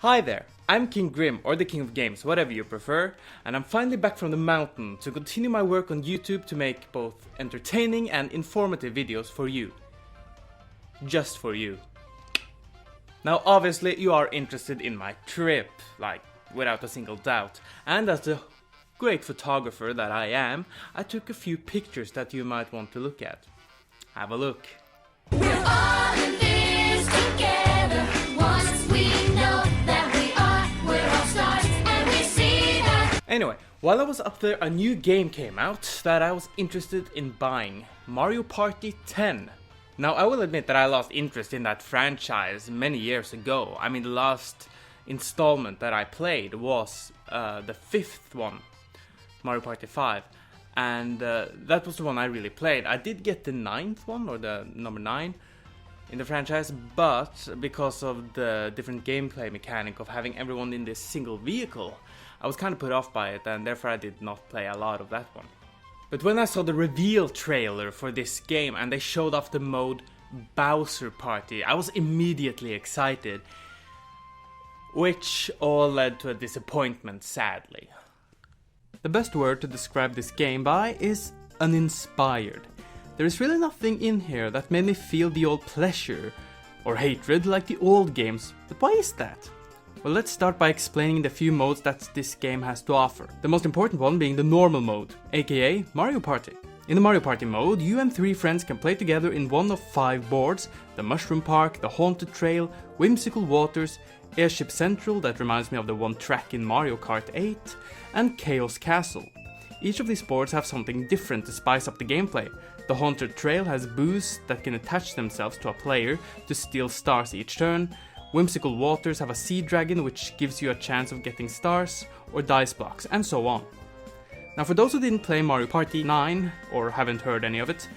Hi there, I'm KingJGrim, or the King of Games, whatever you prefer, and I'm finally back from the mountain to continue my work on YouTube to make both entertaining and informative videos for you. Just for you. Now obviously you are interested in my trip, like without a single doubt, and as the great photographer that I am, I took a few pictures that you might want to look at. Have a look. We're all in this together. Once we know that we're all stars, and we see that. Anyway, while I was up there, a new game came out that I was interested in buying. Mario Party 10. Now I will admit that I lost interest in that franchise many years ago. I mean, the last installment that I played was the fifth one, Mario Party 5. And that was the one I really played. I did get the ninth one, or the number 9 in the franchise, but because of the different gameplay mechanic of having everyone in this single vehicle, I was kind of put off by it, and therefore I did not play a lot of that one. But when I saw the reveal trailer for this game and they showed off the mode Bowser Party, I was immediately excited, which all led to a disappointment, sadly. The best word to describe this game by is uninspired. There is really nothing in here that made me feel the old pleasure or hatred like the old games, but why is that? Well, let's start by explaining the few modes that this game has to offer. The most important one being the normal mode, aka Mario Party. In the Mario Party mode, you and 3 friends can play together in one of 5 boards: the Mushroom Park, the Haunted Trail, Whimsical Waters, Airship Central, that reminds me of the one track in Mario Kart 8, and Chaos Castle. Each of these boards have something different to spice up the gameplay. The Haunted Trail has boosts that can attach themselves to a player to steal stars each turn. Whimsical Waters have a Sea Dragon which gives you a chance of getting stars or dice blocks, and so on. Now for those who didn't play Mario Party 9 or haven't heard any of it,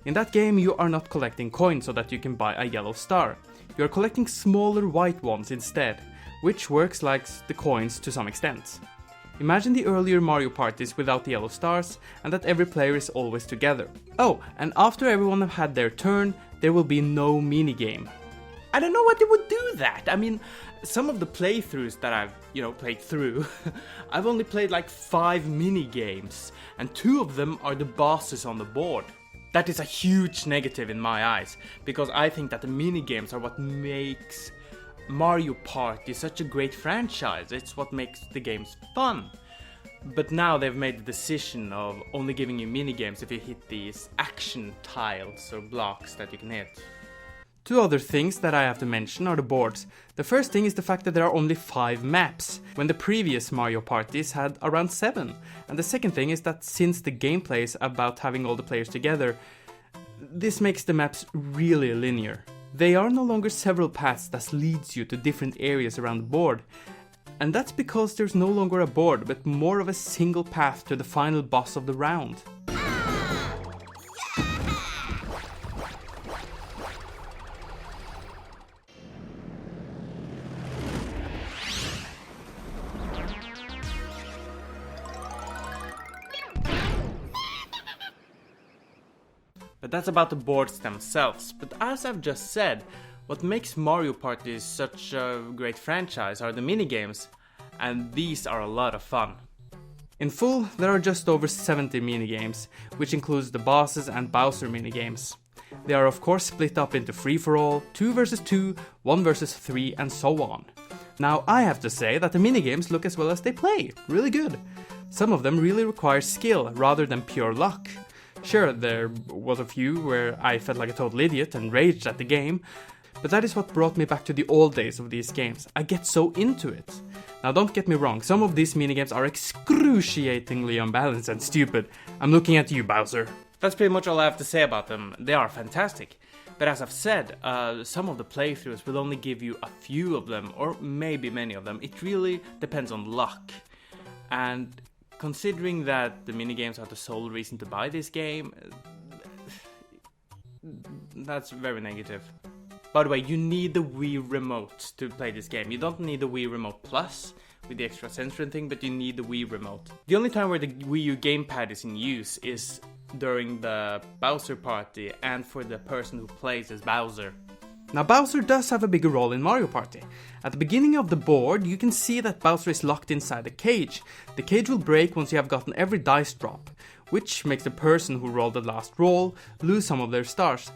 in that game you are not collecting coins so that you can buy a yellow star. You are collecting smaller white ones instead, which works like the coins to some extent. Imagine the earlier Mario parties without the yellow stars, and that every player is always together. Oh, and after everyone have had their turn, there will be no minigame. I don't know why they would do that. I mean, some of the playthroughs that I've, played through, I've only played like 5 minigames, and 2 of them are the bosses on the board. That is a huge negative in my eyes, because I think that the minigames are what makes Mario Party such a great franchise. It's what makes the games fun. But now they've made the decision of only giving you minigames if you hit these action tiles or blocks that you can hit. 2 other things that I have to mention are the boards. The first thing is the fact that there are only 5 maps, when the previous Mario parties had around 7. And the second thing is that since the gameplay is about having all the players together, this makes the maps really linear. They are no longer several paths that leads you to different areas around the board. And that's because there's no longer a board, but more of a single path to the final boss of the round. But that's about the boards themselves. But as I've just said, what makes Mario Party such a great franchise are the minigames, and these are a lot of fun. In full, there are just over 70 minigames, which includes the bosses and Bowser minigames. They are of course split up into free-for-all, 2 vs 2, 1 vs 3, and so on. Now I have to say that the minigames look as well as they play, really good. Some of them really require skill rather than pure luck. Sure, there was a few where I felt like a total idiot and raged at the game, but that is what brought me back to the old days of these games. I get so into it. Now don't get me wrong, some of these minigames are excruciatingly unbalanced and stupid. I'm looking at you, Bowser. That's pretty much all I have to say about them. They are fantastic. But as I've said, some of the playthroughs will only give you a few of them, or maybe many of them. It really depends on luck. And considering that the minigames are the sole reason to buy this game, that's very negative. By the way, you need the Wii Remote to play this game. You don't need the Wii Remote Plus with the extra sensor and thing, but you need the Wii Remote. The only time where the Wii U gamepad is in use is during the Bowser Party and for the person who plays as Bowser. Now Bowser does have a bigger role in Mario Party. At the beginning of the board, you can see that Bowser is locked inside a cage. The cage will break once you have gotten every dice drop, which makes the person who rolled the last roll lose some of their stars.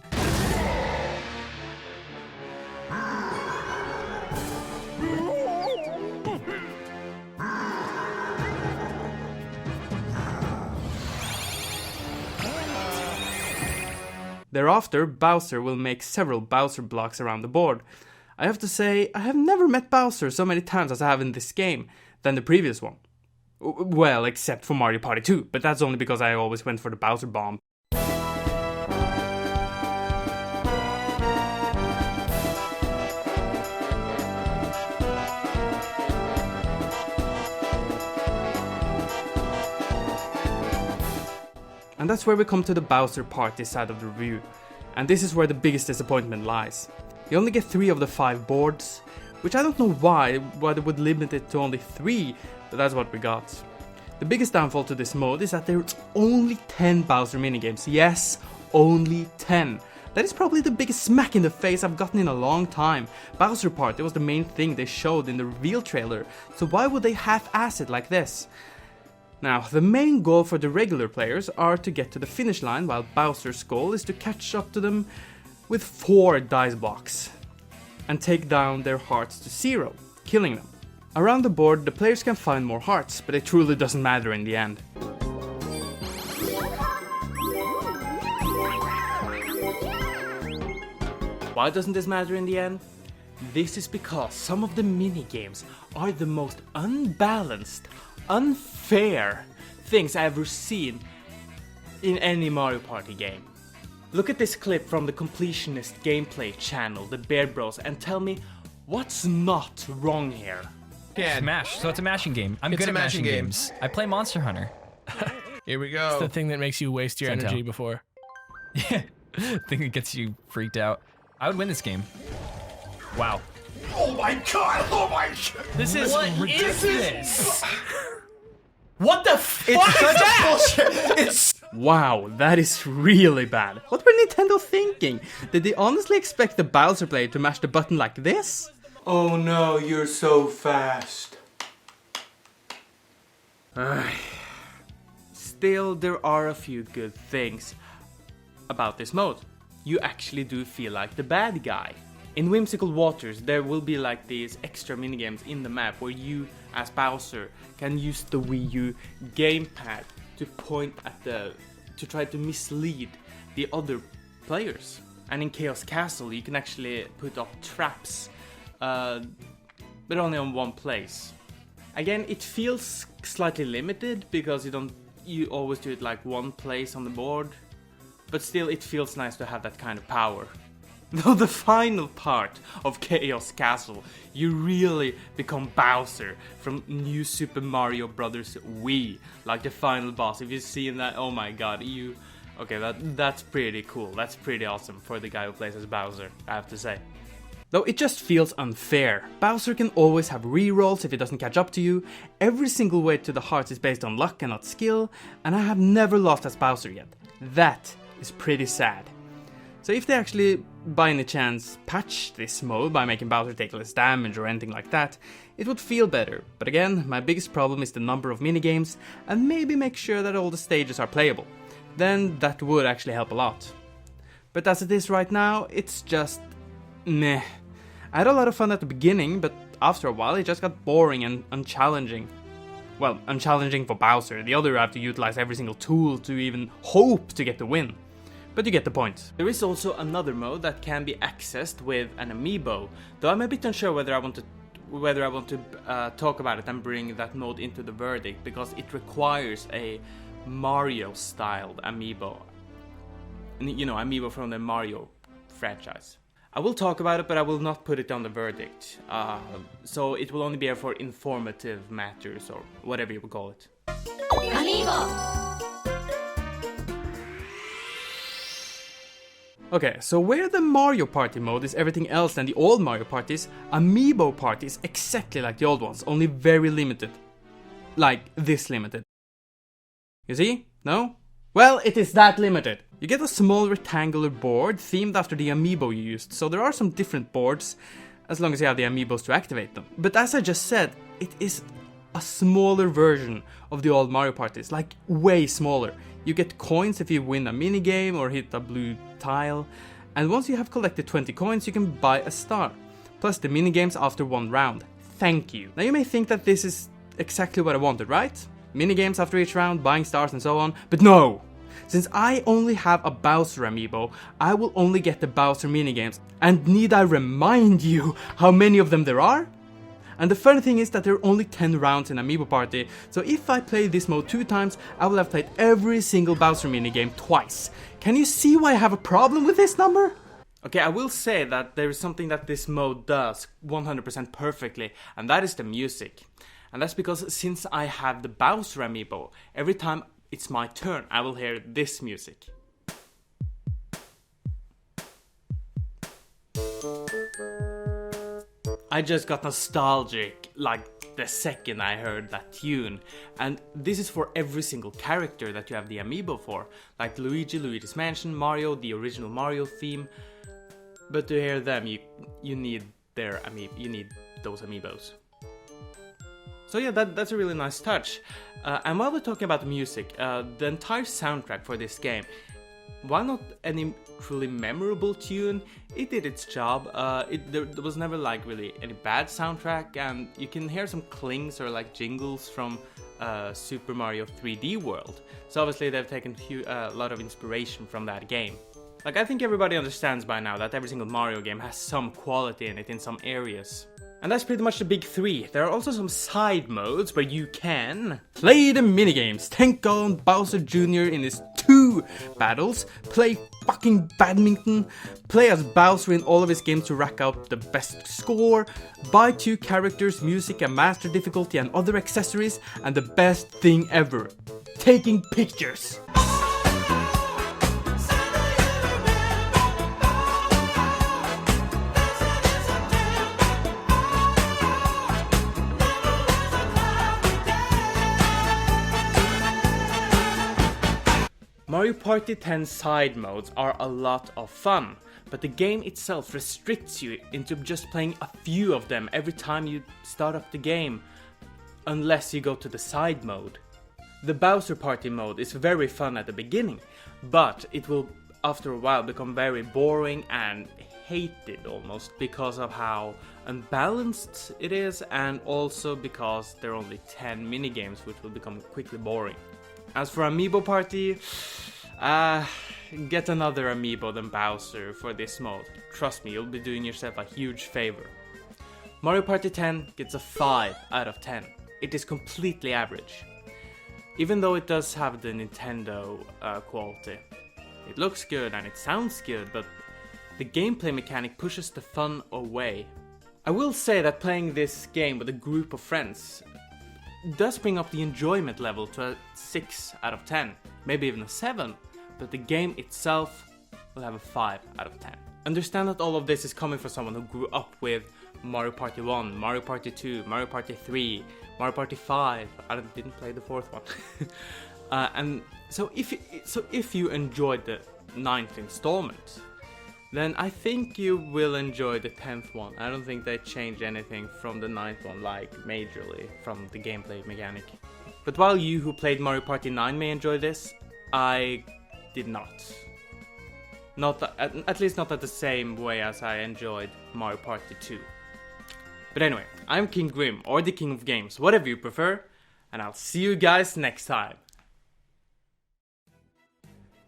Thereafter, Bowser will make several Bowser blocks around the board. I have to say, I have never met Bowser so many times as I have in this game than the previous one. Well, except for Mario Party 2, but that's only because I always went for the Bowser bomb. And that's where we come to the Bowser Party side of the review. And this is where the biggest disappointment lies. You only get 3 of the 5 boards, which I don't know why they would limit it to only 3, but that's what we got. The biggest downfall to this mode is that there's only 10 Bowser minigames. Yes, only 10. That is probably the biggest smack in the face I've gotten in a long time. Bowser Party was the main thing they showed in the reveal trailer, so why would they half-ass it like this? Now, the main goal for the regular players are to get to the finish line, while Bowser's goal is to catch up to them with 4 dice blocks and take down their hearts to 0, killing them. Around the board, the players can find more hearts, but it truly doesn't matter in the end. Why doesn't this matter in the end? This is because some of the mini-games are the most unbalanced, unfair things I've ever seen in any Mario Party game. Look at this clip from the completionist gameplay channel, the Bear Bros, and tell me what's not wrong here. Yeah, Smash. So it's a mashing game. I'm good at mashing games. I play Monster Hunter. here we go. It's the thing that makes you waste your Sent energy out. before. Yeah. Thing that gets you freaked out. I would win this game. Wow. Oh my god! Oh my god! This is ridiculous. What the fuck is that? Bullshit. It's Wow, that is really bad. What were Nintendo thinking? Did they honestly expect the Bowser player to mash the button like this? Oh no, you're so fast. Still, there are a few good things about this mode. You actually do feel like the bad guy. In Whimsical Waters, there will be like these extra minigames in the map where you, as Bowser, can use the Wii U gamepad to point at to try to mislead the other players. And in Chaos Castle, you can actually put up traps, but only on one place. Again, it feels slightly limited because you always do it like one place on the board, but still it feels nice to have that kind of power. Though the final part of Chaos Castle, you really become Bowser from New Super Mario Bros. Wii, like the final boss. If you've seen that, oh my god, okay, that's pretty cool. That's pretty awesome for the guy who plays as Bowser, I have to say. Though it just feels unfair. Bowser can always have rerolls if he doesn't catch up to you. Every single way to the hearts is based on luck and not skill, and I have never lost as Bowser yet. That is pretty sad. So if they actually, by any chance, patch this mode by making Bowser take less damage or anything like that, it would feel better. But again, my biggest problem is the number of minigames, and maybe make sure that all the stages are playable. Then that would actually help a lot. But as it is right now, it's just meh. I had a lot of fun at the beginning, but after a while it just got boring and unchallenging. Well, unchallenging for Bowser. The other have to utilize every single tool to even hope to get the win. But you get the point. There is also another mode that can be accessed with an amiibo, though I'm a bit unsure whether I want to talk about it and bring that mode into the verdict, because it requires a Mario-styled amiibo. You know, amiibo from the Mario franchise. I will talk about it, but I will not put it on the verdict. So it will only be for informative matters, or whatever you would call it. Amiibo. Okay, so where the Mario Party mode is everything else than the old Mario Parties, Amiibo Party is exactly like the old ones, only very limited. Like this limited. You see? No? Well, it is that limited. You get a small rectangular board themed after the amiibo you used, so there are some different boards, as long as you have the amiibos to activate them. But as I just said, it is a smaller version of the old Mario parties, like way smaller. You get coins if you win a minigame or hit a blue tile, and once you have collected 20 coins, you can buy a star, plus the minigames after one round. Thank you. Now you may think that this is exactly what I wanted, right? Minigames after each round, buying stars and so on, but no! Since I only have a Bowser amiibo, I will only get the Bowser minigames, and need I remind you how many of them there are? And the funny thing is that there are only 10 rounds in Amiibo Party, so if I play this mode 2 times, I will have played every single Bowser minigame twice. Can you see why I have a problem with this number? Okay, I will say that there is something that this mode does 100% perfectly, and that is the music. And that's because since I have the Bowser amiibo, every time it's my turn, I will hear this music. I just got nostalgic, like the second I heard that tune. And this is for every single character that you have the amiibo for. Like Luigi, Luigi's Mansion, Mario, the original Mario theme. But to hear them, you need their you need those amiibos. So yeah, that's a really nice touch. And while we're talking about the music, the entire soundtrack for this game, while not any truly memorable tune, it did its job. There was never like really any bad soundtrack, and you can hear some clings or like jingles from Super Mario 3D World. So obviously they've taken a lot of inspiration from that game. Like, I think everybody understands by now that every single Mario game has some quality in it in some areas. And that's pretty much the big three. There are also some side modes where you can play the minigames, take on Bowser Jr. in his 2 battles, play fucking badminton, play as Bowser in all of his games to rack up the best score, buy 2 characters, music and master difficulty and other accessories, and the best thing ever, taking pictures. Mario Party 10 side modes are a lot of fun, but the game itself restricts you into just playing a few of them every time you start up the game, unless you go to the side mode. The Bowser Party mode is very fun at the beginning, but it will after a while become very boring and hated almost because of how unbalanced it is, and also because there are only 10 minigames, which will become quickly boring. As for Amiibo Party, get another amiibo than Bowser for this mode. Trust me, you'll be doing yourself a huge favor. Mario Party 10 gets a 5 out of 10. It is completely average. Even though it does have the Nintendo quality. It looks good and it sounds good, but the gameplay mechanic pushes the fun away. I will say that playing this game with a group of friends does bring up the enjoyment level to a 6 out of 10, maybe even a 7, but the game itself will have a 5 out of 10. Understand that all of this is coming from someone who grew up with Mario Party 1, Mario Party 2, Mario Party 3, Mario Party 5, I didn't play the 4th one. And so if you enjoyed the 9th installment, then I think you will enjoy the 10th one. I don't think they changed anything from the 9th one, like majorly, from the gameplay mechanic. But while you who played Mario Party 9 may enjoy this, I did not. At least not at the same way as I enjoyed Mario Party 2. But anyway, I'm KingJGrim, or the King of Games, whatever you prefer, and I'll see you guys next time.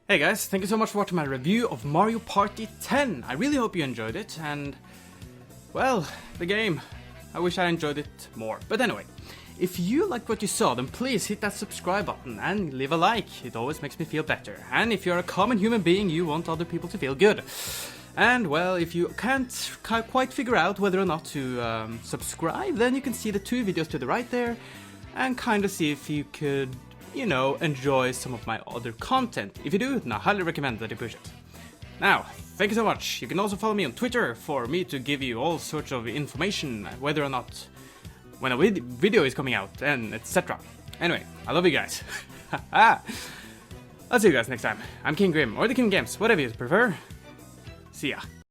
Hey guys, thank you so much for watching my review of Mario Party 10. I really hope you enjoyed it, and well, the game. I wish I enjoyed it more. But anyway, if you liked what you saw, then please hit that subscribe button and leave a like. It always makes me feel better. And if you're a common human being, you want other people to feel good. And well, if you can't quite figure out whether or not to subscribe, then you can see the 2 videos to the right there and kind of see if you could, you know, enjoy some of my other content. If you do, then I highly recommend that you push it. Now, thank you so much. You can also follow me on Twitter for me to give you all sorts of information, whether or not when a video is coming out, and etc. Anyway, I love you guys. I'll see you guys next time. I'm KingJGrim, or the King Games, whatever you prefer. See ya.